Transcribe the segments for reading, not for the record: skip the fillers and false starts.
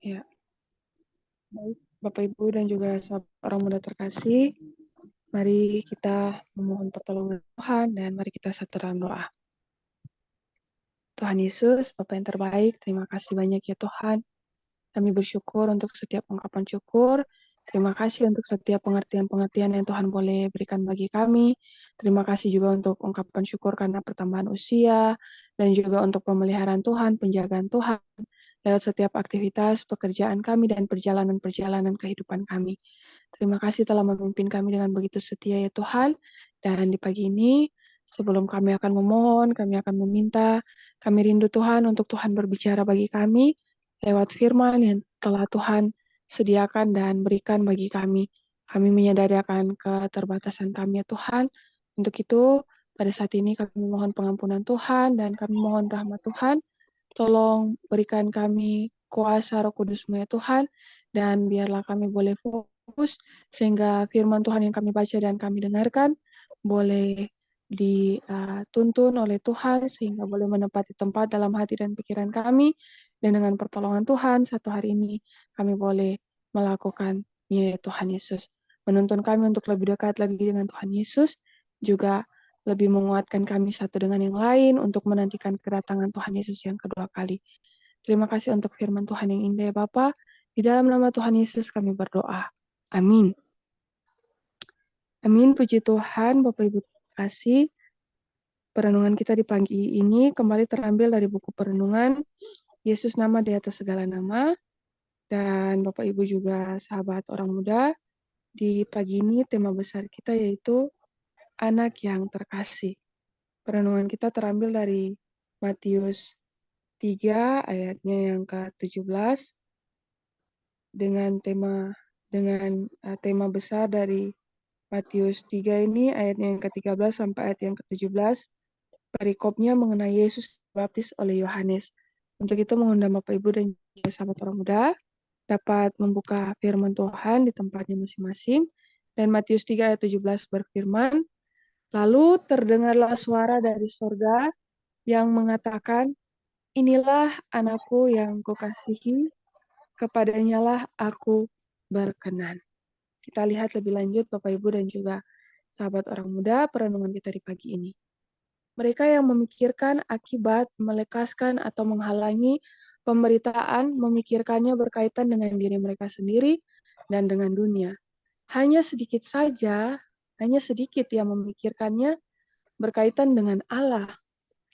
Ya, baik Bapak Ibu dan juga sahabat orang muda terkasih, mari kita memohon pertolongan Tuhan dan mari kita satu dalam doa. Tuhan Yesus, Bapa yang terbaik, terima kasih banyak ya Tuhan. Kami bersyukur untuk setiap ungkapan syukur. Terima kasih untuk setiap pengertian-pengertian yang Tuhan boleh berikan bagi kami. Terima kasih juga untuk ungkapan syukur karena pertambahan usia, dan juga untuk pemeliharaan Tuhan, penjagaan Tuhan, lewat setiap aktivitas pekerjaan kami dan perjalanan-perjalanan kehidupan kami. Terima kasih telah memimpin kami dengan begitu setia ya Tuhan. Dan di pagi ini, sebelum kami akan memohon, kami akan meminta, kami rindu Tuhan untuk Tuhan berbicara bagi kami lewat firman yang telah Tuhan sediakan dan berikan bagi kami. Kami menyadari akan keterbatasan kami ya Tuhan. Untuk itu, pada saat ini kami mohon pengampunan Tuhan dan kami mohon rahmat Tuhan. Tolong berikan kami kuasa Roh Kudus-Mu ya Tuhan, dan biarlah kami boleh fokus, sehingga firman Tuhan yang kami baca dan kami dengarkan boleh dituntun oleh Tuhan, sehingga boleh menempati tempat dalam hati dan pikiran kami, dan dengan pertolongan Tuhan, satu hari ini kami boleh melakukannya ya Tuhan Yesus. Menuntun kami untuk lebih dekat lagi dengan Tuhan Yesus, juga lebih menguatkan kami satu dengan yang lain untuk menantikan kedatangan Tuhan Yesus yang kedua kali. Terima kasih untuk firman Tuhan yang indah ya Bapa. Di dalam nama Tuhan Yesus kami berdoa. Amin. Amin. Puji Tuhan, Bapak Ibu kasih. Perenungan kita di pagi ini kembali terambil dari buku perenungan Yesus nama di atas segala nama. Dan Bapak Ibu juga sahabat orang muda, di pagi ini tema besar kita yaitu anak yang terkasih. Perenungan kita terambil dari Matius 3 ayatnya yang ke-17 dengan tema besar dari Matius 3 ini ayatnya yang ke-13 sampai ayat yang ke-17, perikopnya mengenai Yesus dibaptis oleh Yohanes. Untuk itu mengundang Bapak Ibu dan juga sahabat orang muda dapat membuka firman Tuhan di tempatnya masing-masing. Dan Matius 3 ayat 17 berfirman, lalu terdengarlah suara dari surga yang mengatakan, inilah anakku yang kukasihi, kepadanyalah aku berkenan. Kita lihat lebih lanjut Bapak Ibu dan juga sahabat orang muda perenungan kita di pagi ini. Mereka yang memikirkan akibat, melekaskan atau menghalangi pemberitaan, memikirkannya berkaitan dengan diri mereka sendiri dan dengan dunia. Hanya sedikit yang memikirkannya berkaitan dengan Allah.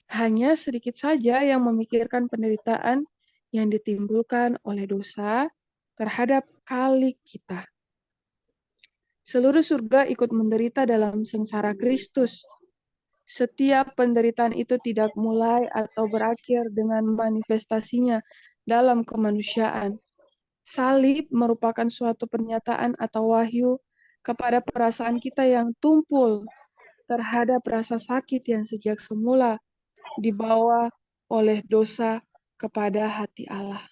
Hanya sedikit saja yang memikirkan penderitaan yang ditimbulkan oleh dosa terhadap kalik kita. Seluruh surga ikut menderita dalam sengsara Kristus. Setiap penderitaan itu tidak mulai atau berakhir dengan manifestasinya dalam kemanusiaan. Salib merupakan suatu pernyataan atau wahyu kepada perasaan kita yang tumpul terhadap rasa sakit yang sejak semula dibawa oleh dosa kepada hati Allah.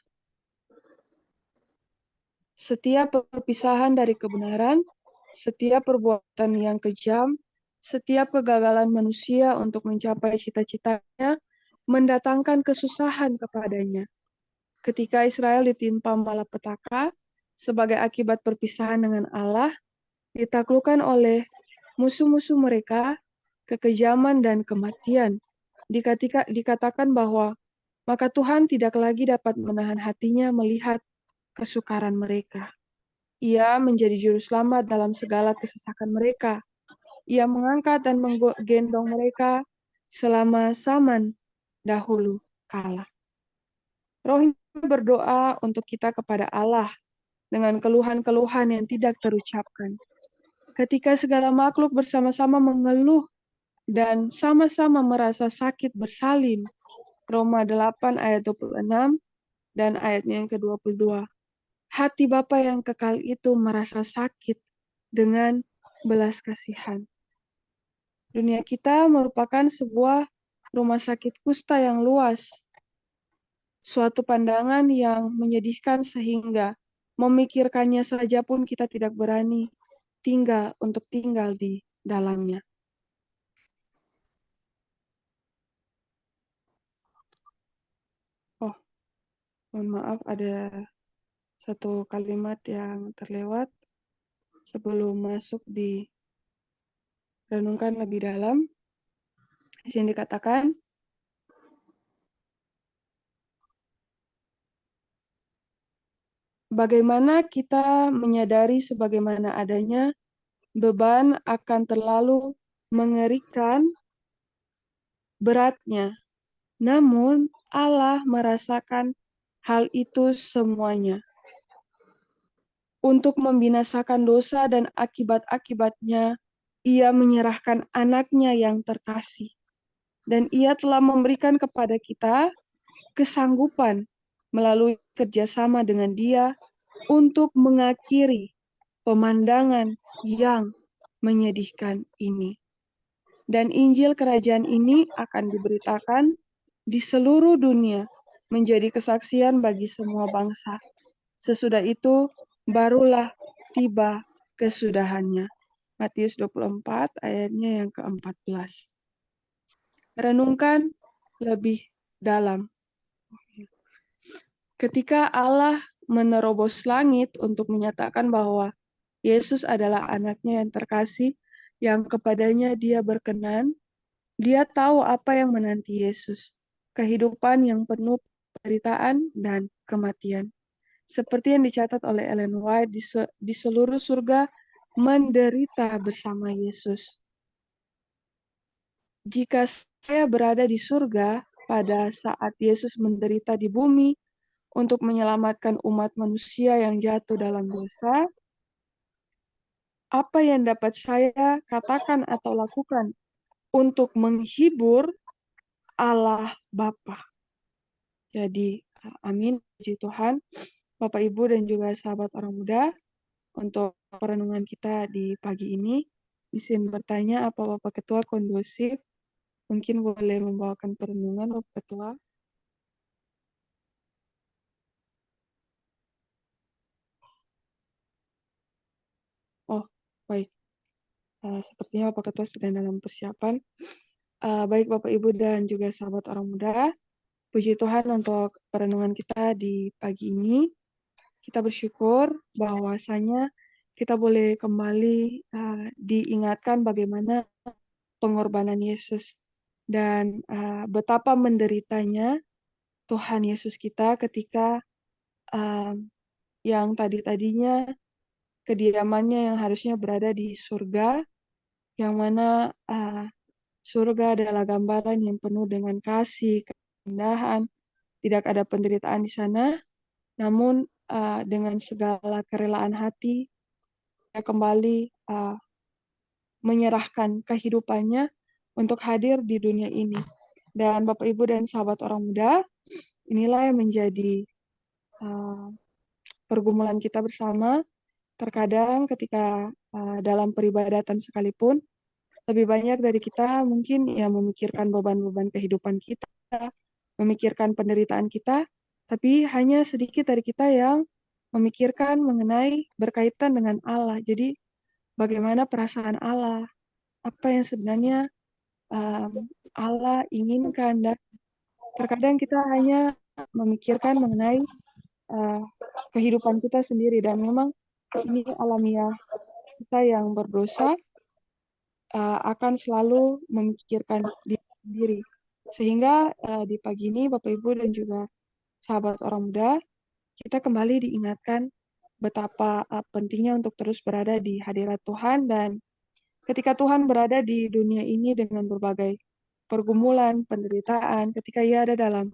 Setiap perpisahan dari kebenaran, setiap perbuatan yang kejam, setiap kegagalan manusia untuk mencapai cita-citanya mendatangkan kesusahan kepadanya. Ketika Israel ditimpa malapetaka sebagai akibat perpisahan dengan Allah, ditaklukkan oleh musuh-musuh mereka, kekejaman dan kematian. Dikatakan bahwa maka Tuhan tidak lagi dapat menahan hatinya melihat kesukaran mereka. Ia menjadi juru selamat dalam segala kesesakan mereka. Ia mengangkat dan menggendong mereka selama zaman dahulu kala. Rohnya berdoa untuk kita kepada Allah dengan keluhan-keluhan yang tidak terucapkan. Ketika segala makhluk bersama-sama mengeluh dan sama-sama merasa sakit bersalin. Roma 8 ayat 26 dan ayatnya yang ke-22. Hati Bapa yang kekal itu merasa sakit dengan belas kasihan. Dunia kita merupakan sebuah rumah sakit kusta yang luas. Suatu pandangan yang menyedihkan sehingga memikirkannya saja pun kita tidak berani untuk tinggal di dalamnya. Oh, mohon maaf ada satu kalimat yang terlewat sebelum masuk di renungkan lebih dalam. Di sini dikatakan, bagaimana kita menyadari sebagaimana adanya beban akan terlalu mengerikan beratnya. Namun Allah merasakan hal itu semuanya untuk membinasakan dosa dan akibat-akibatnya. Ia menyerahkan anaknya yang terkasih. Dan ia telah memberikan kepada kita kesanggupan melalui kerjasama dengan dia untuk mengakhiri pemandangan yang menyedihkan ini. Dan Injil Kerajaan ini akan diberitakan di seluruh dunia menjadi kesaksian bagi semua bangsa. Sesudah itu barulah tiba kesudahannya. Matius 24 ayatnya yang ke-14. Renungkan lebih dalam. Ketika Allah menerobos langit untuk menyatakan bahwa Yesus adalah anaknya yang terkasih, yang kepadanya dia berkenan, dia tahu apa yang menanti Yesus, kehidupan yang penuh penderitaan dan kematian. Seperti yang dicatat oleh Ellen White, di seluruh surga menderita bersama Yesus. Jika saya berada di surga pada saat Yesus menderita di bumi untuk menyelamatkan umat manusia yang jatuh dalam dosa, apa yang dapat saya katakan atau lakukan untuk menghibur Allah Bapa? Jadi, amin, puji Tuhan, Bapak Ibu dan juga sahabat orang muda, untuk perenungan kita di pagi ini. Izin bertanya, apa Bapak Ketua kondusif? Mungkin boleh membawakan perenungan, Bapak Ketua. Oh, baik. Sepertinya Bapak Ketua sedang dalam persiapan. Baik Bapak Ibu dan juga sahabat orang muda, puji Tuhan untuk perenungan kita di pagi ini. Kita bersyukur bahwasanya kita boleh kembali diingatkan bagaimana pengorbanan Yesus dan betapa menderitanya Tuhan Yesus kita ketika yang tadinya kediamannya yang harusnya berada di surga, yang mana surga adalah gambaran yang penuh dengan kasih, keindahan, tidak ada penderitaan di sana, namun dengan segala kerelaan hati, dia kembali menyerahkan kehidupannya untuk hadir di dunia ini. Dan Bapak Ibu dan sahabat orang muda, inilah yang menjadi pergumulan kita bersama. Terkadang ketika dalam peribadatan sekalipun, lebih banyak dari kita mungkin yang memikirkan beban-beban kehidupan kita, memikirkan penderitaan kita, tapi hanya sedikit dari kita yang memikirkan mengenai berkaitan dengan Allah. Jadi bagaimana perasaan Allah, apa yang sebenarnya Allah inginkan, dan terkadang kita hanya memikirkan mengenai kehidupan kita sendiri, dan memang ini alamiah kita yang berdosa akan selalu memikirkan diri sendiri. Sehingga di pagi ini Bapak Ibu dan juga sahabat orang muda, kita kembali diingatkan betapa pentingnya untuk terus berada di hadirat Tuhan. Dan ketika Tuhan berada di dunia ini dengan berbagai pergumulan, penderitaan, ketika ia ada dalam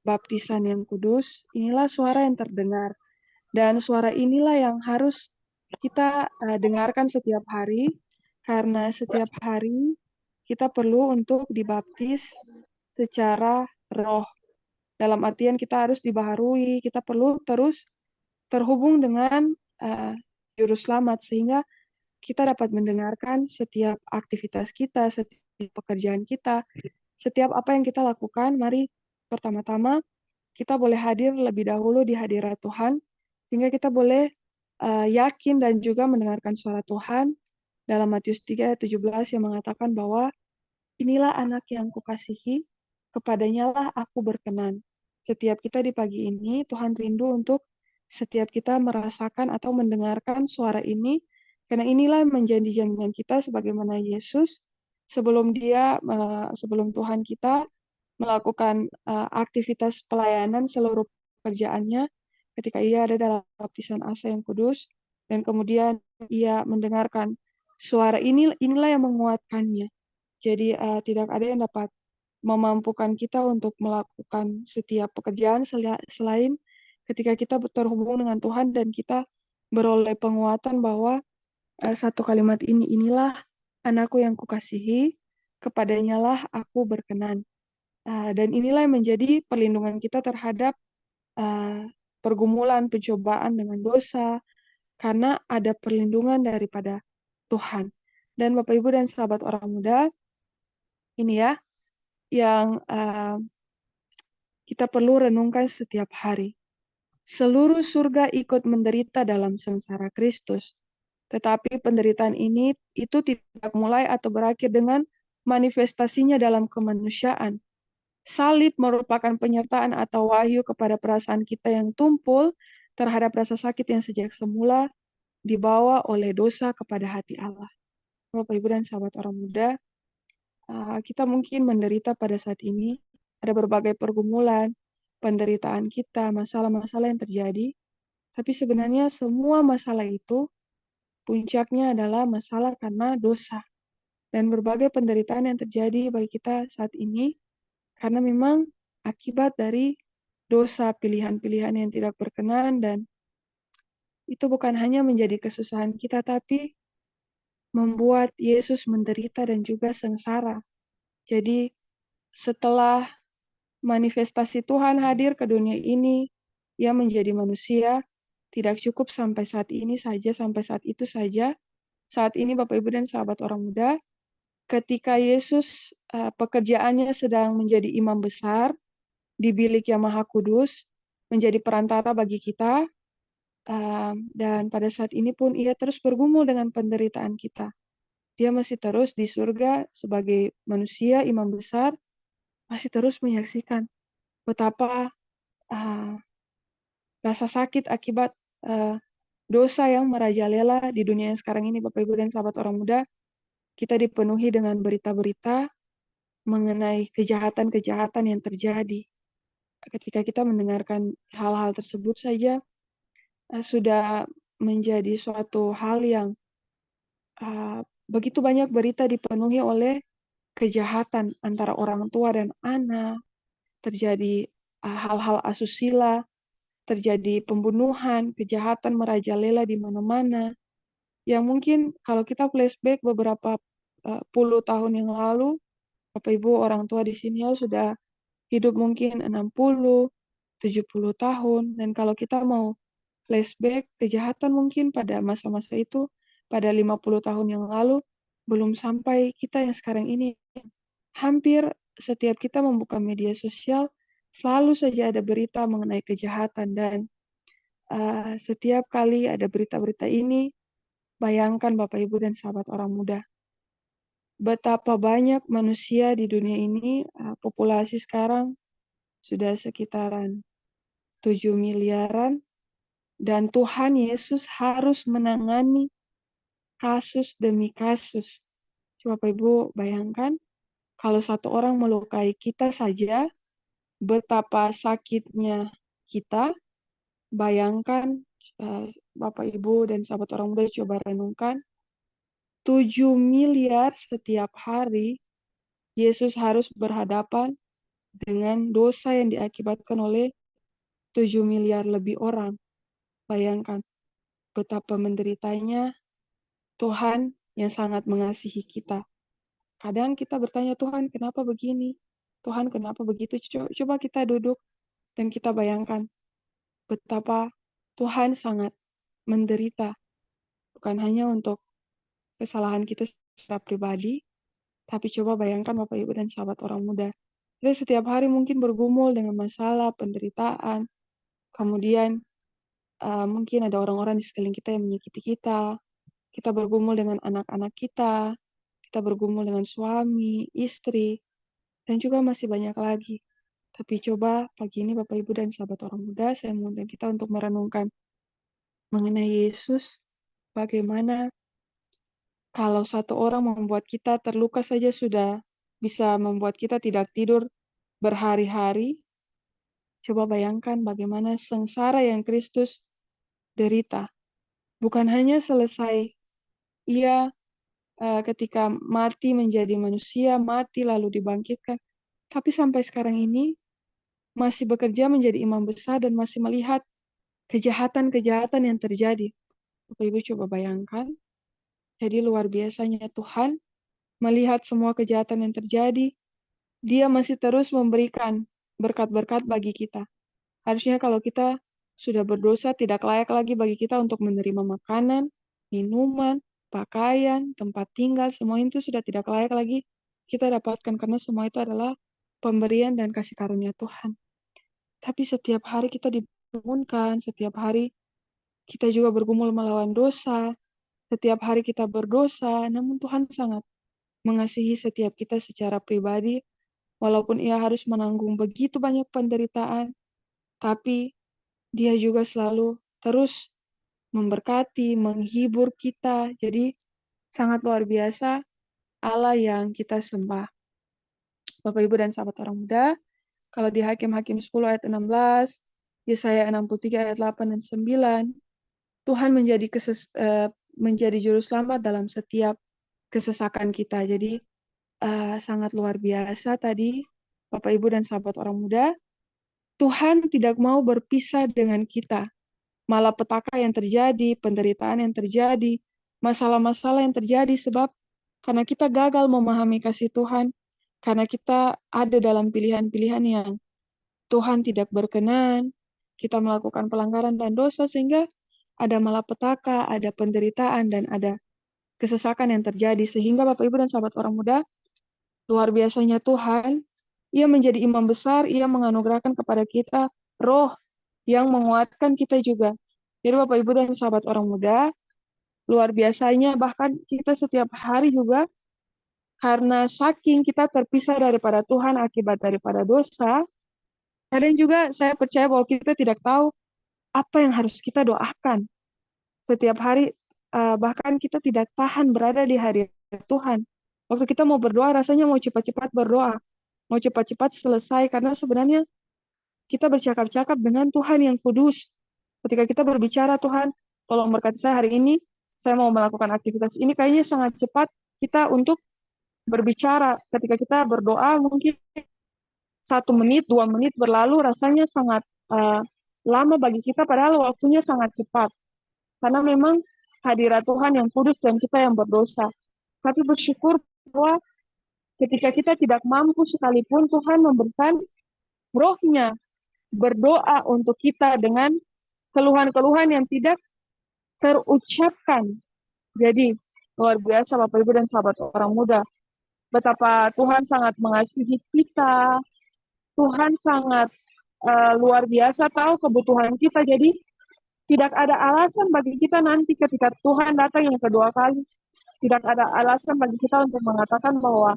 baptisan yang kudus, inilah suara yang terdengar. Dan suara inilah yang harus kita dengarkan setiap hari, karena setiap hari kita perlu untuk dibaptis secara roh. Dalam artian kita harus dibaharui, kita perlu terus terhubung dengan Juru Selamat, sehingga kita dapat mendengarkan setiap aktivitas kita, setiap pekerjaan kita, setiap apa yang kita lakukan. Mari pertama-tama kita boleh hadir lebih dahulu di hadirat Tuhan, sehingga kita boleh yakin dan juga mendengarkan suara Tuhan dalam Matius 3 ayat 17 yang mengatakan bahwa inilah anak yang kukasihi, kepadanya lah aku berkenan. Setiap kita di pagi ini, Tuhan rindu untuk setiap kita merasakan atau mendengarkan suara ini, karena inilah menjadi jaminan kita sebagaimana Yesus sebelum Tuhan kita melakukan aktivitas pelayanan seluruh pekerjaannya ketika ia ada dalam baptisan Asa yang kudus dan kemudian ia mendengarkan suara inilah yang menguatkannya. Jadi tidak ada yang dapat memampukan kita untuk melakukan setiap pekerjaan selain ketika kita terhubung dengan Tuhan dan kita beroleh penguatan bahwa satu kalimat inilah anakku yang kukasihi, kepadanya lah aku berkenan. Dan inilah yang menjadi perlindungan kita terhadap pergumulan, pencobaan dengan dosa, karena ada perlindungan daripada Tuhan. Dan Bapak Ibu dan sahabat orang muda, ini ya, yang kita perlu renungkan setiap hari. Seluruh surga ikut menderita dalam sengsara Kristus. Tetapi penderitaan ini itu tidak mulai atau berakhir dengan manifestasinya dalam kemanusiaan. Salib merupakan penyertaan atau wahyu kepada perasaan kita yang tumpul terhadap rasa sakit yang sejak semula dibawa oleh dosa kepada hati Allah. Bapak, Ibu, dan sahabat orang muda, kita mungkin menderita pada saat ini. Ada berbagai pergumulan, penderitaan kita, masalah-masalah yang terjadi. Tapi sebenarnya semua masalah itu puncaknya adalah masalah karena dosa. Dan berbagai penderitaan yang terjadi bagi kita saat ini karena memang akibat dari dosa, pilihan-pilihan yang tidak berkenan, dan itu bukan hanya menjadi kesusahan kita, tapi membuat Yesus menderita dan juga sengsara. Jadi setelah manifestasi Tuhan hadir ke dunia ini, ia menjadi manusia, tidak cukup sampai saat ini saja, sampai saat itu saja. Saat ini Bapak Ibu dan sahabat orang muda, ketika Yesus pekerjaannya sedang menjadi imam besar di bilik yang maha kudus, menjadi perantara bagi kita, dan pada saat ini pun ia terus bergumul dengan penderitaan kita. Dia masih terus di surga sebagai manusia, imam besar, masih terus menyaksikan betapa rasa sakit akibat dosa yang merajalela di dunia yang sekarang ini, Bapak Ibu dan sahabat orang muda. Kita dipenuhi dengan berita-berita mengenai kejahatan-kejahatan yang terjadi. Ketika kita mendengarkan hal-hal tersebut saja, sudah menjadi suatu hal yang begitu banyak berita dipenuhi oleh kejahatan antara orang tua dan anak, terjadi hal-hal asusila, terjadi pembunuhan, kejahatan merajalela di mana-mana, yang mungkin kalau kita flashback beberapa puluh tahun yang lalu, Bapak Ibu orang tua di sini ya sudah hidup mungkin 60, 70 tahun, dan kalau kita mau flashback kejahatan mungkin pada masa-masa itu, pada 50 tahun yang lalu, belum sampai kita yang sekarang ini. Hampir setiap kita membuka media sosial, selalu saja ada berita mengenai kejahatan, dan setiap kali ada berita-berita ini, bayangkan Bapak Ibu dan sahabat orang muda, betapa banyak manusia di dunia ini, populasi sekarang sudah sekitaran 7 miliaran, dan Tuhan Yesus harus menangani kasus demi kasus. Coba Bapak Ibu bayangkan, kalau satu orang melukai kita saja, betapa sakitnya kita. Bayangkan, Bapak Ibu dan sahabat orang muda coba renungkan, 7 miliar setiap hari Yesus harus berhadapan dengan dosa yang diakibatkan oleh 7 miliar lebih orang. Bayangkan betapa menderitanya Tuhan yang sangat mengasihi kita. Kadang kita bertanya, Tuhan kenapa begini? Tuhan kenapa begitu? Coba kita duduk dan kita bayangkan betapa Tuhan sangat menderita. Bukan hanya untuk kesalahan kita secara pribadi, tapi coba bayangkan Bapak Ibu dan sahabat orang muda. Kita setiap hari mungkin bergumul dengan masalah, penderitaan, kemudian mungkin ada orang-orang di sekeliling kita yang menyakiti kita bergumul dengan anak-anak kita bergumul dengan suami, istri, dan juga masih banyak lagi. Tapi coba pagi ini Bapak Ibu dan sahabat orang muda, saya mengundang kita untuk merenungkan mengenai Yesus, bagaimana kalau satu orang membuat kita terluka saja sudah bisa membuat kita tidak tidur berhari-hari. Coba bayangkan bagaimana sengsara yang Kristus derita. Bukan hanya selesai ia ketika mati menjadi manusia, mati lalu dibangkitkan, tapi sampai sekarang ini masih bekerja menjadi imam besar dan masih melihat kejahatan-kejahatan yang terjadi. Bapak Ibu coba bayangkan, jadi luar biasanya Tuhan melihat semua kejahatan yang terjadi, dia masih terus memberikan berkat-berkat bagi kita. Harusnya kalau kita sudah berdosa, tidak layak lagi bagi kita untuk menerima makanan, minuman, pakaian, tempat tinggal, semua itu sudah tidak layak lagi kita dapatkan karena semua itu adalah pemberian dan kasih karunia Tuhan. Tapi setiap hari kita dibangunkan, setiap hari kita juga bergumul melawan dosa, setiap hari kita berdosa, namun Tuhan sangat mengasihi setiap kita secara pribadi, walaupun ia harus menanggung begitu banyak penderitaan, tapi dia juga selalu terus memberkati, menghibur kita. Jadi sangat luar biasa Allah yang kita sembah. Bapak Ibu dan sahabat orang muda, kalau di Hakim-Hakim 10 ayat 16, Yesaya 63 ayat 8 dan 9, Tuhan menjadi juru selamat dalam setiap kesesakan kita. Jadi sangat luar biasa tadi Bapak Ibu dan sahabat orang muda, Tuhan tidak mau berpisah dengan kita. Malapetaka yang terjadi, penderitaan yang terjadi, masalah-masalah yang terjadi sebab karena kita gagal memahami kasih Tuhan, karena kita ada dalam pilihan-pilihan yang Tuhan tidak berkenan, kita melakukan pelanggaran dan dosa sehingga ada malapetaka, ada penderitaan, dan ada kesesakan yang terjadi. Sehingga Bapak Ibu dan sahabat orang muda, luar biasanya Tuhan, ia menjadi imam besar, ia menganugerahkan kepada kita roh yang menguatkan kita juga. Jadi Bapak Ibu dan sahabat orang muda, luar biasanya bahkan kita setiap hari juga karena saking kita terpisah daripada Tuhan akibat daripada dosa, kadang juga saya percaya bahwa kita tidak tahu apa yang harus kita doakan. Setiap hari bahkan kita tidak tahan berada di hadirat Tuhan. Waktu kita mau berdoa rasanya mau cepat-cepat berdoa, mau cepat-cepat selesai karena sebenarnya kita bercakap-cakap dengan Tuhan yang kudus. Ketika kita berbicara, Tuhan, tolong berkati saya hari ini, saya mau melakukan aktivitas ini, kayaknya sangat cepat kita untuk berbicara. Ketika kita berdoa, mungkin 1 menit, 2 menit berlalu, rasanya sangat lama bagi kita, padahal waktunya sangat cepat. Karena memang hadirat Tuhan yang kudus dan kita yang berdosa. Tapi bersyukur bahwa ketika kita tidak mampu sekalipun, Tuhan memberikan rohnya berdoa untuk kita dengan keluhan-keluhan yang tidak terucapkan. Jadi, luar biasa Bapak Ibu dan sahabat orang muda. Betapa Tuhan sangat mengasihi kita. Tuhan sangat luar biasa tahu kebutuhan kita. Jadi, tidak ada alasan bagi kita nanti ketika Tuhan datang yang kedua kali. Tidak ada alasan bagi kita untuk mengatakan bahwa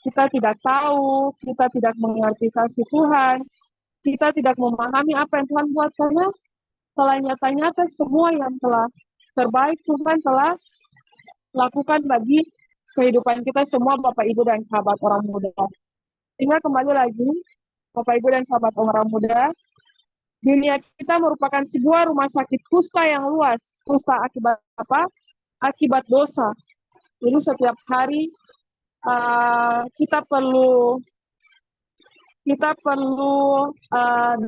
kita tidak tahu, kita tidak mengerti kasih Tuhan, kita tidak memahami apa yang Tuhan buat, karena telah nyata-nyata semua yang telah terbaik Tuhan telah lakukan bagi kehidupan kita semua Bapak Ibu dan sahabat orang muda. Sehingga kembali lagi Bapak Ibu dan sahabat orang muda, dunia kita merupakan sebuah rumah sakit kusta yang luas. Kusta akibat apa? Akibat dosa. Jadi setiap hari kita perlu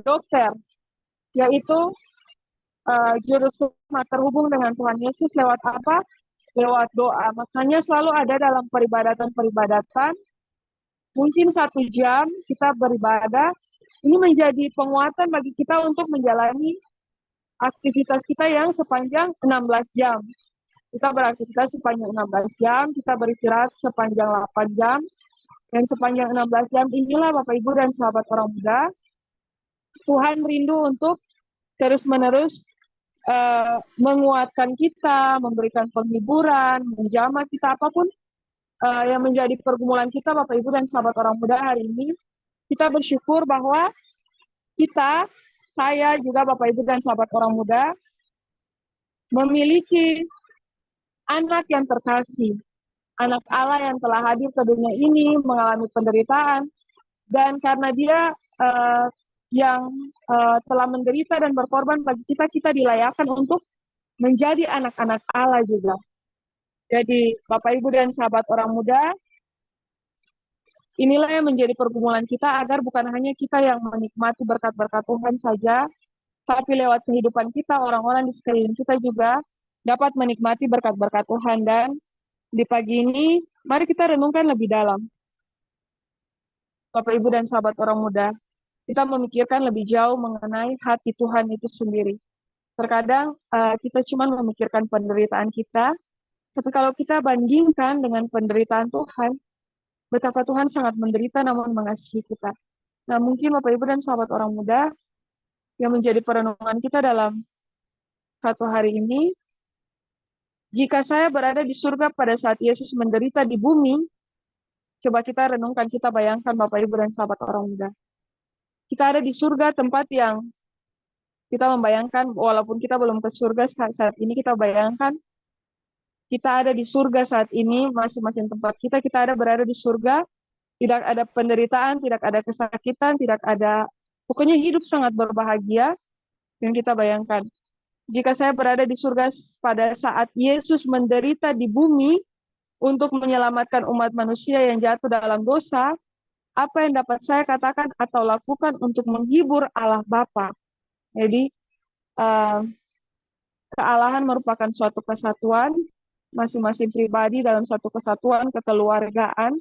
dokter, yaitu juru selamat terhubung dengan Tuhan Yesus lewat apa? Lewat doa. Makanya selalu ada dalam peribadatan, mungkin 1 jam kita beribadah, ini menjadi penguatan bagi kita untuk menjalani aktivitas kita yang sepanjang 16 jam. Kita beraktivitas sepanjang 16 jam, kita beristirahat sepanjang 8 jam, dan sepanjang 16 jam inilah Bapak Ibu dan sahabat orang muda, Tuhan rindu untuk terus-menerus menguatkan kita, memberikan penghiburan, menjamah kita, apapun yang menjadi pergumulan kita Bapak Ibu dan sahabat orang muda hari ini. Kita bersyukur bahwa kita, saya juga Bapak Ibu dan sahabat orang muda, memiliki anak yang terkasih, anak Allah yang telah hadir ke dunia ini mengalami penderitaan, dan karena dia yang telah menderita dan berkorban bagi kita, kita dilayakkan untuk menjadi anak-anak Allah juga. Jadi Bapak Ibu dan sahabat orang muda, inilah yang menjadi pergumulan kita agar bukan hanya kita yang menikmati berkat-berkat Tuhan saja, tapi lewat kehidupan kita, orang-orang di sekeliling kita juga dapat menikmati berkat-berkat Tuhan. Dan di pagi ini, mari kita renungkan lebih dalam. Bapak, Ibu, dan sahabat orang muda, kita memikirkan lebih jauh mengenai hati Tuhan itu sendiri. Terkadang kita cuma memikirkan penderitaan kita, tapi kalau kita bandingkan dengan penderitaan Tuhan, betapa Tuhan sangat menderita namun mengasihi kita. Nah, mungkin Bapak, Ibu, dan sahabat orang muda yang menjadi perenungan kita dalam satu hari ini, jika saya berada di surga pada saat Yesus menderita di bumi, coba kita renungkan, kita bayangkan Bapak, Ibu, dan sahabat orang muda. Kita ada di surga, tempat yang kita membayangkan, walaupun kita belum ke surga saat ini, kita bayangkan kita ada di surga saat ini, masing-masing tempat kita ada berada di surga, tidak ada penderitaan, tidak ada kesakitan, tidak ada, pokoknya hidup sangat berbahagia. Yang kita bayangkan, jika saya berada di surga pada saat Yesus menderita di bumi untuk menyelamatkan umat manusia yang jatuh dalam dosa, apa yang dapat saya katakan atau lakukan untuk menghibur Allah Bapa? Jadi, kealahan merupakan suatu kesatuan, masing-masing pribadi dalam suatu kesatuan, kekeluargaan,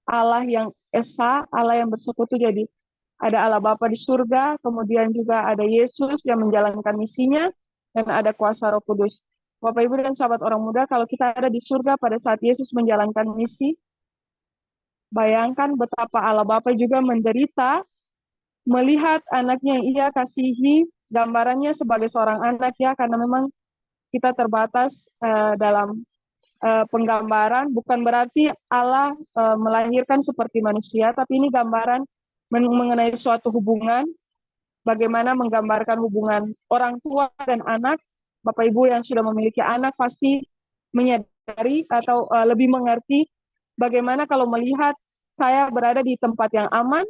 Allah yang esa, Allah yang bersekutu. Jadi ada Allah Bapa di surga, kemudian juga ada Yesus yang menjalankan misinya, dan ada kuasa Roh Kudus. Bapak, Ibu, dan sahabat orang muda, kalau kita ada di surga pada saat Yesus menjalankan misi, bayangkan betapa Allah Bapa juga menderita melihat anaknya yang ia kasihi, gambarannya sebagai seorang anak ya, karena memang kita terbatas dalam penggambaran, bukan berarti Allah melahirkan seperti manusia, tapi ini gambaran mengenai suatu hubungan, bagaimana menggambarkan hubungan orang tua dan anak. Bapak Ibu yang sudah memiliki anak pasti menyadari atau lebih mengerti bagaimana kalau melihat saya berada di tempat yang aman,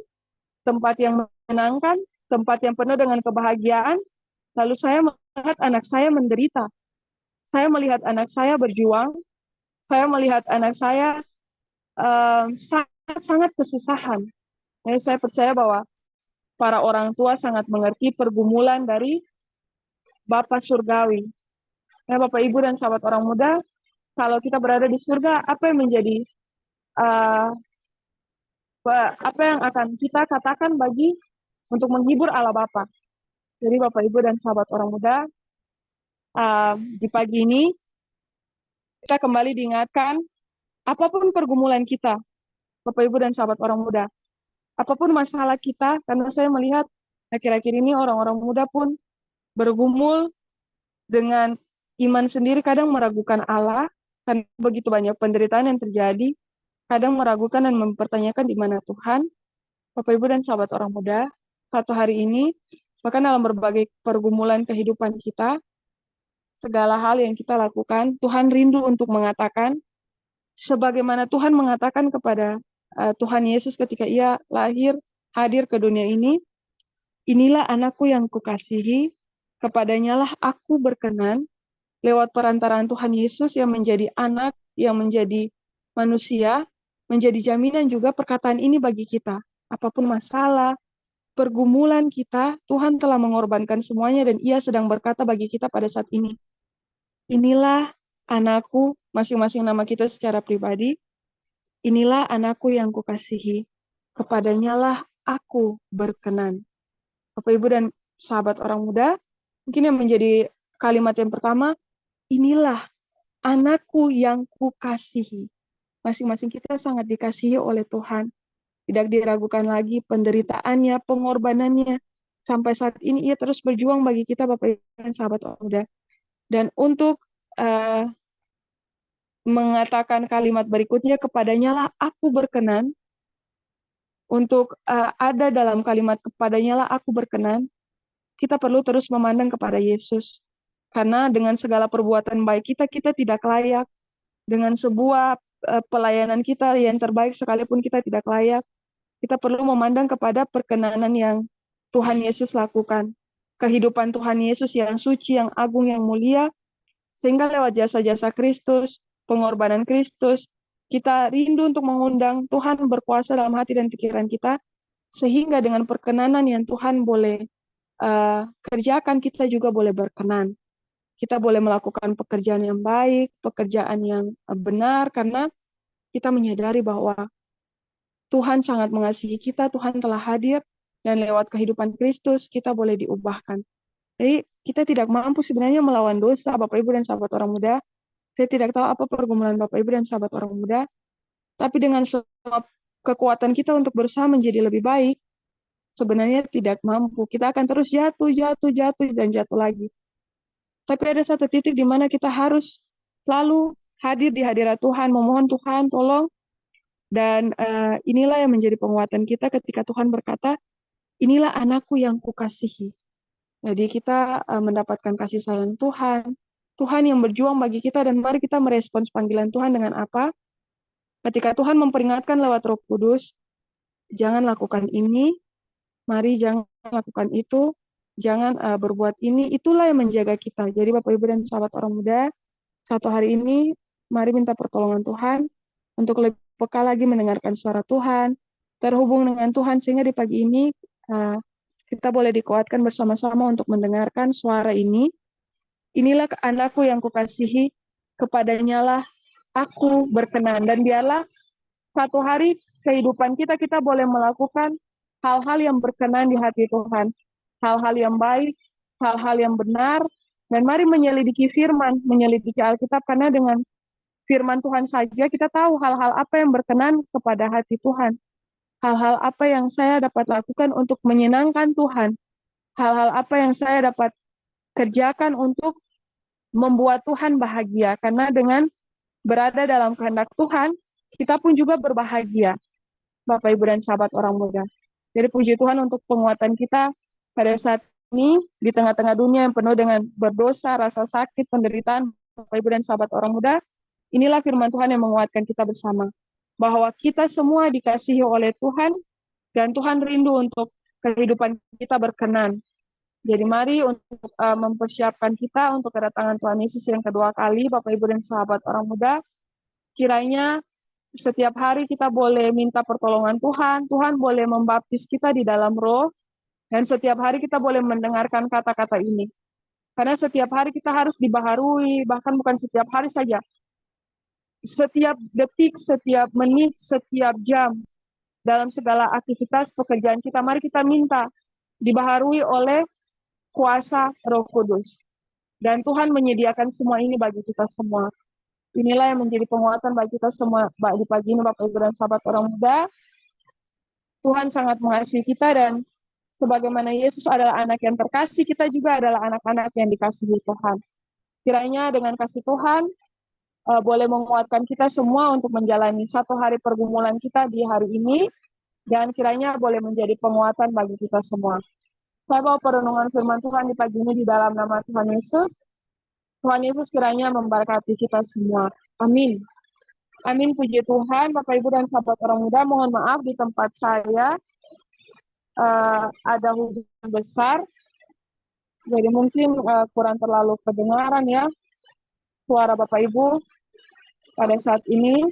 tempat yang menyenangkan, tempat yang penuh dengan kebahagiaan, lalu saya melihat anak saya menderita. Saya melihat anak saya berjuang, saya melihat anak saya sangat-sangat kesusahan. Jadi saya percaya bahwa para orang tua sangat mengerti pergumulan dari Bapa Surgawi. Nah, Bapak, Ibu, dan sahabat orang muda, kalau kita berada di surga, apa yang menjadi uh, apa yang akan kita katakan bagi untuk menghibur Allah Bapa? Jadi Bapak, Ibu, dan sahabat orang muda, di pagi ini kita kembali diingatkan, apapun pergumulan kita, Bapak, Ibu, dan sahabat orang muda, apapun masalah kita, karena saya melihat akhir-akhir ini orang-orang muda pun bergumul dengan iman sendiri, kadang meragukan Allah, karena begitu banyak penderitaan yang terjadi, kadang meragukan dan mempertanyakan di mana Tuhan. Bapak, Ibu, dan sahabat orang muda, satu hari ini, bahkan dalam berbagai pergumulan kehidupan kita, segala hal yang kita lakukan, Tuhan rindu untuk mengatakan, sebagaimana Tuhan mengatakan kepada Tuhan Yesus ketika ia lahir, hadir ke dunia ini, inilah anakku yang kukasihi, kepadanya lah aku berkenan. Lewat perantaraan Tuhan Yesus yang menjadi anak, yang menjadi manusia, menjadi jaminan juga perkataan ini bagi kita. Apapun masalah, pergumulan kita, Tuhan telah mengorbankan semuanya dan ia sedang berkata bagi kita pada saat ini, inilah anakku, masing-masing nama kita secara pribadi, inilah anakku yang kukasihi, kepadanya lah aku berkenan. Bapak, Ibu, dan sahabat orang muda, mungkin yang menjadi kalimat yang pertama, inilah anakku yang kukasihi. Masing-masing kita sangat dikasihi oleh Tuhan. Tidak diragukan lagi penderitaannya, pengorbanannya. Sampai saat ini ia terus berjuang bagi kita, Bapak, Ibu, dan sahabat orang muda. Dan untuk mengatakan kalimat berikutnya, kepadanya lah aku berkenan. untuk ada dalam kalimat kepadanya lah aku berkenan, kita perlu terus memandang kepada Yesus. Karena dengan segala perbuatan baik kita, kita tidak layak. Dengan sebuah pelayanan kita yang terbaik sekalipun kita tidak layak, kita perlu memandang kepada perkenanan yang Tuhan Yesus lakukan. Kehidupan Tuhan Yesus yang suci, yang agung, yang mulia, sehingga lewat jasa-jasa Kristus, pengorbanan Kristus, kita rindu untuk mengundang Tuhan berkuasa dalam hati dan pikiran kita, sehingga dengan perkenanan yang Tuhan boleh kerjakan, kita juga boleh berkenan. Kita boleh melakukan pekerjaan yang baik, pekerjaan yang benar, karena kita menyadari bahwa Tuhan sangat mengasihi kita, Tuhan telah hadir, dan lewat kehidupan Kristus kita boleh diubahkan. Jadi kita tidak mampu sebenarnya melawan dosa, Bapak Ibu dan sahabat orang muda. Saya tidak tahu apa pergumulan Bapak Ibu dan sahabat orang muda, tapi dengan semua kekuatan kita untuk berusaha menjadi lebih baik, sebenarnya tidak mampu. Kita akan terus jatuh, jatuh, jatuh, dan jatuh lagi. Tapi ada satu titik di mana kita harus selalu hadir di hadirat Tuhan, memohon Tuhan, tolong. Dan inilah yang menjadi penguatan kita ketika Tuhan berkata, inilah anakku yang kukasihi. Jadi kita mendapatkan kasih sayang Tuhan, Tuhan yang berjuang bagi kita, dan mari kita merespons panggilan Tuhan dengan apa? Ketika Tuhan memperingatkan lewat Roh Kudus, jangan lakukan ini, mari jangan lakukan itu, jangan berbuat ini, itulah yang menjaga kita. Jadi Bapak Ibu dan sahabat orang muda, satu hari ini mari minta pertolongan Tuhan untuk lebih peka lagi mendengarkan suara Tuhan, terhubung dengan Tuhan, sehingga di pagi ini kita boleh dikuatkan bersama-sama untuk mendengarkan suara ini. Inilah anakku yang kukasihi, kepadanya lah aku berkenan. Dan biarlah satu hari kehidupan kita, kita boleh melakukan hal-hal yang berkenan di hati Tuhan. Hal-hal yang baik, hal-hal yang benar. Dan mari menyelidiki firman, menyelidiki Alkitab, karena dengan firman Tuhan saja kita tahu hal-hal apa yang berkenan kepada hati Tuhan. Hal-hal apa yang saya dapat lakukan untuk menyenangkan Tuhan. Hal-hal apa yang saya dapat kerjakan untuk membuat Tuhan bahagia. Karena dengan berada dalam kehendak Tuhan, kita pun juga berbahagia, Bapak Ibu dan sahabat orang muda. Jadi puji Tuhan untuk penguatan kita pada saat ini, di tengah-tengah dunia yang penuh dengan berdosa, rasa sakit, penderitaan, Bapak Ibu dan sahabat orang muda, inilah firman Tuhan yang menguatkan kita bersama. Bahwa kita semua dikasihi oleh Tuhan, dan Tuhan rindu untuk kehidupan kita berkenan. Jadi mari untuk mempersiapkan kita untuk kedatangan Tuhan Yesus yang kedua kali, Bapak Ibu dan sahabat orang muda, kiranya setiap hari kita boleh minta pertolongan Tuhan, Tuhan boleh membaptis kita di dalam roh, dan setiap hari kita boleh mendengarkan kata-kata ini. Karena setiap hari kita harus dibaharui, bahkan bukan setiap hari saja. Setiap detik, setiap menit, setiap jam, dalam segala aktivitas pekerjaan kita, mari kita minta dibaharui oleh kuasa Roh Kudus. Dan Tuhan menyediakan semua ini bagi kita semua. Inilah yang menjadi penguatan bagi kita semua di pagi ini, Bapak Ibu dan sahabat orang muda. Tuhan sangat mengasihi kita, dan sebagaimana Yesus adalah anak yang terkasih, kita juga adalah anak-anak yang dikasihi Tuhan. Kiranya dengan kasih Tuhan boleh menguatkan kita semua untuk menjalani satu hari pergumulan kita di hari ini, dan kiranya boleh menjadi penguatan bagi kita semua. Saya bawa perenungan firman Tuhan di pagi ini di dalam nama Tuhan Yesus. Tuhan Yesus kiranya memberkati kita semua. Amin. Amin, puji Tuhan. Bapak, Ibu, dan sahabat orang muda, mohon maaf di tempat saya ada hujan besar. Jadi mungkin kurang terlalu kedengaran ya suara Bapak Ibu pada saat ini.